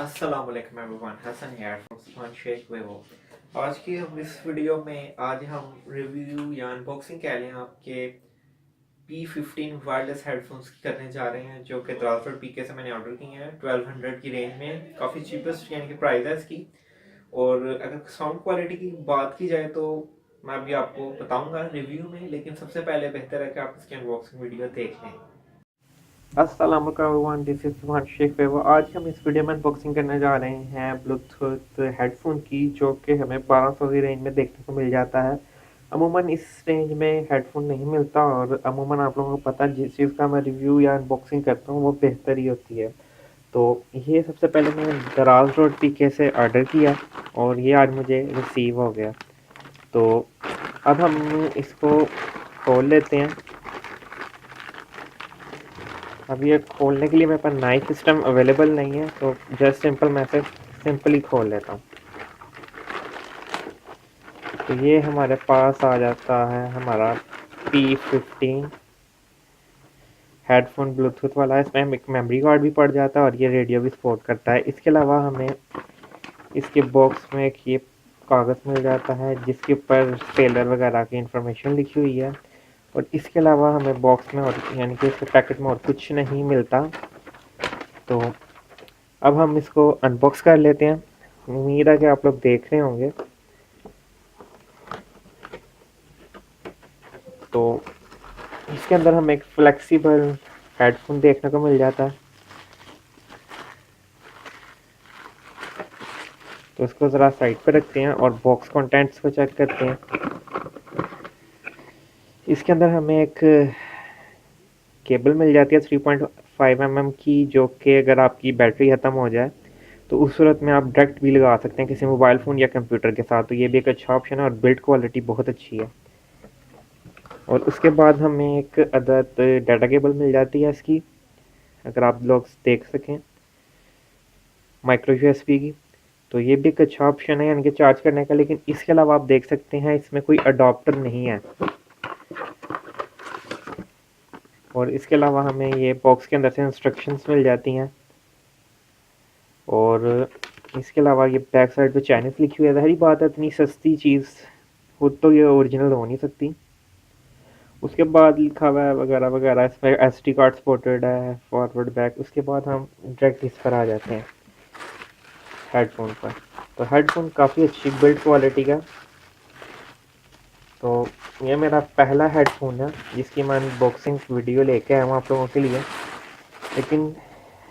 अस्सलाम वालेकुम एवरीवन, हसन यार फ्रॉम सुभान शेख वेवो। आज की हम इस वीडियो में आज हम रिव्यू या अनबॉक्सिंग कह लें आपके P15 वायरलेस हेडफोन्स की करने जा रहे हैं, जो कि दराज और पीके से मैंने ऑर्डर किए हैं 1200 की रेंज में। काफ़ी चीपेस्ट यानी कि प्राइस है इसकी। और अगर साउंड क्वालिटी की बात की जाए तो मैं अभी आपको बताऊंगा रिव्यू में, लेकिन सबसे पहले बेहतर है कि आप इसकी अनबॉक्सिंग वीडियो देख लें। अस्सलाम वालेकुम, दिस इज सुभान शेख वेवो। आज हम इस वीडियो में अनबॉक्सिंग करने जा रहे हैं ब्लूटूथ हेडफोन की, जो कि हमें 1200 की रेंज में देखने को मिल जाता है। अमूमन इस रेंज में हेडफोन नहीं मिलता, और अमूमन आप लोगों को पता है जिस चीज़ का मैं रिव्यू या अनबॉक्सिंग करता हूँ वो बेहतर ही होती है। तो ये सबसे पहले मैंने दराज रोड पीके से ऑर्डर किया और ये आज मुझे रिसीव हो गया। तो अब हम इसको खोल लेते हैं। अब ये खोलने के लिए मेरे पास नाइफ सिस्टम अवेलेबल नहीं है, तो जस्ट सिंपल मैं से सिंपली खोल लेता हूँ। तो ये हमारे पास आ जाता है हमारा P15 हेडफोन ब्लूटूथ वाला। इसमें एक मेमोरी कार्ड भी पड़ जाता है और ये रेडियो भी सपोर्ट करता है। इसके अलावा हमें इसके बॉक्स में एक ये कागज़ मिल जाता है जिसके ऊपर सेलर वगैरह की इंफॉर्मेशन लिखी हुई है। और इसके अलावा हमें बॉक्स में और यानी कि इसके पैकेट में और कुछ नहीं मिलता। तो अब हम इसको अनबॉक्स कर लेते हैं। उम्मीद है कि आप लोग देख रहे होंगे। तो इसके अंदर हमें एक फ्लेक्सिबल हेडफोन देखने को मिल जाता है। तो इसको ज़रा साइड पर रखते हैं और बॉक्स कंटेंट्स को चेक करते हैं। इसके अंदर हमें एक केबल मिल जाती है 3.5 mm की, जो कि अगर आपकी बैटरी ख़त्म हो जाए तो उस सूरत में आप डायरेक्ट भी लगा सकते हैं किसी मोबाइल फ़ोन या कंप्यूटर के साथ। तो ये भी एक अच्छा ऑप्शन है और बिल्ड क्वालिटी बहुत अच्छी है। और उसके बाद हमें एक अदद डाटा केबल मिल जाती है इसकी, अगर आप लोग देख सकें, माइक्रो यूएसबी की। तो ये भी एक अच्छा ऑप्शन है यानी कि चार्ज करने का। लेकिन इसके अलावा आप देख सकते हैं इसमें कोई अडॉप्टर नहीं है। और इसके अलावा हमें ये बॉक्स के अंदर से इंस्ट्रक्शंस मिल जाती हैं। और इसके अलावा ये बैक साइड पे चाइनीज़ लिखी हुई है। ज़ाहिर बात है इतनी सस्ती चीज़ खुद तो ये ओरिजिनल हो नहीं सकती। उसके बाद लिखा हुआ है वगैरह वगैरह, इसमें एसडी कार्ड सपोर्टेड है, फॉरवर्ड बैक। उसके बाद हम डायरेक्ट इस पर आ जाते हैं हेडफोन पर। तो हेडफोन काफ़ी अच्छी बिल्ड क्वालिटी का। तो ये मेरा पहला हेडफोन है जिसकी मैं अनबॉक्सिंग वीडियो लेके आया हूँ आप लोगों के लिए। लेकिन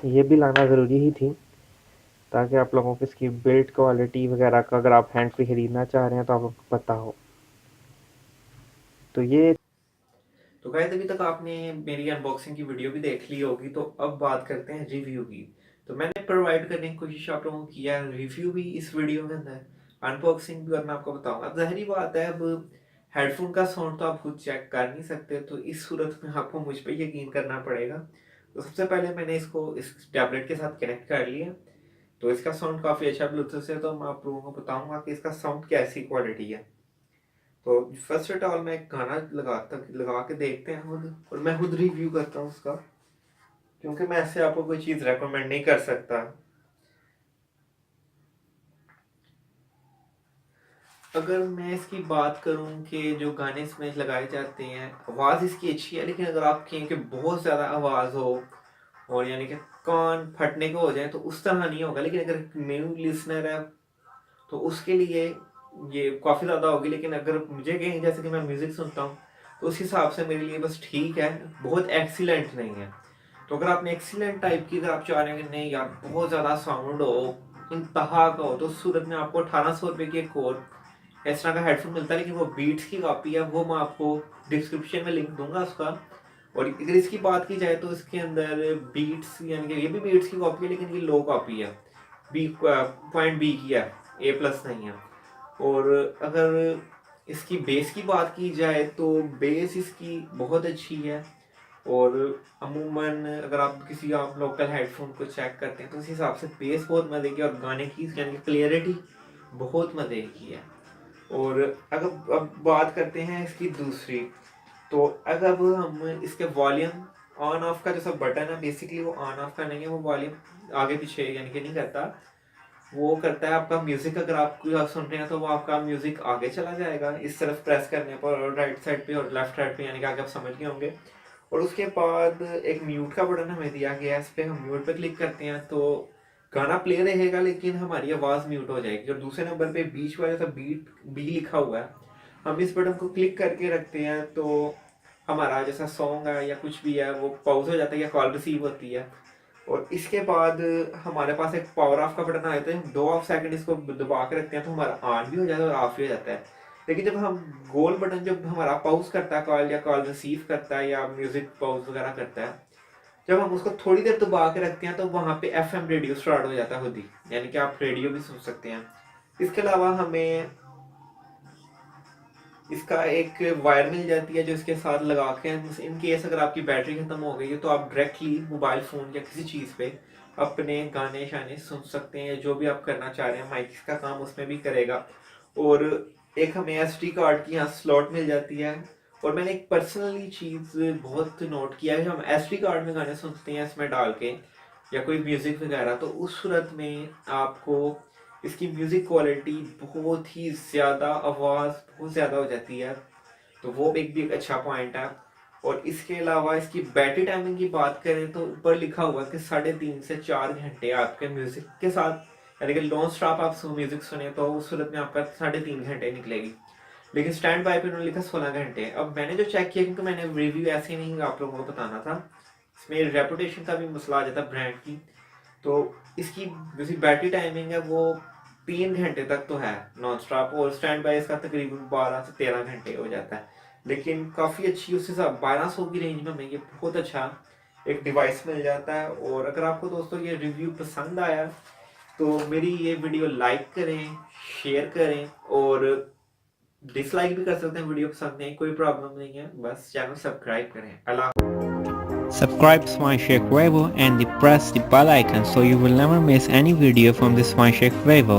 ये भी लाना ज़रूरी ही थी ताकि आप लोगों को इसकी बिल्ड क्वालिटी वगैरह का, अगर आप हैंड फ्री ख़रीदना चाह रहे हैं तो आपको पता हो। तो ये तो गाइस, अभी तक आपने मेरी अनबॉक्सिंग की वीडियो भी देख ली होगी, तो अब बात करते हैं रिव्यू की। तो मैंने प्रोवाइड करने की कोशिश आप लोगों को किया है, रिव्यू भी इस वीडियो में अंदर, अनबॉक्सिंग भी, और मैं आपको बताऊंगा। अब जाहिर बात है, अब हेडफोन का साउंड तो आप खुद चेक कर नहीं सकते, तो इस सूरत में आपको मुझ पर यकीन करना पड़ेगा। तो सबसे पहले मैंने इसको इस टैबलेट के साथ कनेक्ट कर लिया। तो इसका साउंड काफ़ी अच्छा ब्लूटूथ से, तो मैं आप लोगों को बताऊंगा कि इसका साउंड कैसी क्वालिटी है। तो फर्स्ट ऑफ ऑल मैं एक गाना लगा के देखते हैं खुद, और मैं खुद रिव्यू करता हूँ उसका, क्योंकि मैं ऐसे आपको कोई चीज़ रेकमेंड नहीं कर सकता। अगर मैं इसकी बात करूं कि जो गाने इसमें लगाए जाते हैं, आवाज़ इसकी अच्छी है, लेकिन अगर आप कहें कि बहुत ज़्यादा आवाज़ हो और यानी कि कान फटने को हो जाए तो उस तरह नहीं होगा। लेकिन अगर न्यू लिसनर है तो उसके लिए ये काफ़ी ज़्यादा होगी। लेकिन अगर मुझे कहें, जैसे कि मैं म्यूज़िक सुनता हूँ, तो उस हिसाब से मेरे लिए बस ठीक है, बहुत एक्सीलेंट नहीं है। तो अगर आपने एक्सीलेंट टाइप की, अगर आप चाह रहे हैं कि नहीं यार बहुत ज़्यादा साउंड हो, इंतहा का हो, तो उस सूरत में आपको 1800 रुपये की एक और इस तरह का हेडफोन मिलता है, लेकिन वो बीट्स की कॉपी है। वो मैं आपको डिस्क्रिप्शन में लिंक दूंगा उसका। और अगर इसकी बात की जाए तो इसके अंदर बीट्स, यानी कि ये भी बीट्स की कॉपी है, लेकिन ये लो कॉपी है, बी पॉइंट बी की है, ए प्लस नहीं है। और अगर इसकी बेस की बात की जाए तो बेस इसकी बहुत अच्छी है। और अमूमन अगर आप किसी आप लोकल हेडफोन को चेक करते हैं तो उस हिसाब से बेस बहुत मज़े की, और गाने की यानी कि क्लियरिटी बहुत मज़े की है। और अगर अब बात करते हैं इसकी दूसरी, तो अगर हम इसके वॉल्यूम ऑन ऑफ का जो सब बटन है बेसिकली वो ऑन ऑफ का नहीं है, वो वॉल्यूम आगे पीछे यानी कि नहीं करता, वो करता है आपका म्यूजिक। अगर आप कोई सुन रहे हैं तो वो आपका म्यूजिक आगे चला जाएगा इस तरफ प्रेस करने पर, और राइट साइड पे और लेफ्ट साइड पे, यानी कि आगे आप समझ गए होंगे। और उसके बाद एक म्यूट का बटन हमें दिया गया है, इस पर हम म्यूट पे क्लिक करते हैं तो गाना प्ले रहेगा लेकिन हमारी आवाज़ म्यूट हो जाएगी। और दूसरे नंबर पे बीच वाले सब बीट बी लिखा हुआ है, हम इस बटन को क्लिक करके रखते हैं तो हमारा जैसा सॉन्ग है या कुछ भी है वो पॉज हो जाता है या कॉल रिसीव होती है। और इसके बाद हमारे पास एक पावर ऑफ का बटन आ जाता है, हम 2 सेकंड इसको दबा के रखते हैं तो हमारा ऑन भी हो जाता है और ऑफ भी हो जाता है। लेकिन जब हम गोल बटन जब हमारा पॉज करता है कॉल, या कॉल रिसीव करता है या म्यूजिक पॉज वगैरह करता है, जब हम उसको थोड़ी देर दबा के रखते हैं तो वहाँ पे एफएम रेडियो स्टार्ट हो जाता है खुद ही, यानी कि आप रेडियो भी सुन सकते हैं। इसके अलावा हमें इसका एक वायर मिल जाती है जो इसके साथ लगा के, इन केस अगर आपकी बैटरी खत्म हो गई है तो आप डायरेक्टली मोबाइल फ़ोन या किसी चीज़ पे अपने गाने शाने सुन सकते हैं, जो भी आप करना चाह रहे हैं माइक का काम उसमें भी करेगा। और एक हमें एसडी कार्ड की यहाँ स्लॉट मिल जाती है। और मैंने एक पर्सनली चीज़ बहुत नोट किया है, जब हम एसडी कार्ड में गाने सुनते हैं इसमें डाल के या कोई म्यूज़िक वगैरह, तो उस सूरत में आपको इसकी म्यूज़िक क्वालिटी बहुत ही ज़्यादा, आवाज़ बहुत ज़्यादा हो जाती है, तो वो एक अच्छा पॉइंट है। और इसके अलावा इसकी बैटरी टाइमिंग की बात करें तो ऊपर लिखा हुआ है कि 3.5 से 4 घंटे आपके म्यूज़िक के साथ, यानी कि नॉन स्टॉप आप म्यूज़िक सुने तो उस सूरत में आपका 3.5 घंटे निकलेगी। लेकिन स्टैंड बाय पे उन्होंने लिखा 16 घंटे। अब मैंने जो चेक किया, क्योंकि मैंने रिव्यू ऐसे नहीं आप लोगों को बताना था, इसमें रेपुटेशन का भी मसला आ जाता है ब्रांड की, तो इसकी जैसी बैटरी टाइमिंग है वो 3 घंटे तक तो है नॉन स्टॉप, और स्टैंड बाय इसका तकरीबन 12 से 13 घंटे हो जाता है। लेकिन काफ़ी अच्छी उससे 1200 की रेंज में हमें ये बहुत अच्छा एक डिवाइस मिल जाता है। और अगर आपको दोस्तों ये रिव्यू पसंद आया तो मेरी ये वीडियो लाइक करें, शेयर करें, और डिसलाइक भी कर सकते हैं, वीडियो पसंद नहीं कोई प्रॉब्लम नहीं है, बस चैनल सब्सक्राइब करें। अल्लाह। Subscribe Smart Shake Weibo and press the bell icon so you will never miss any video from the Smart Shake Weibo.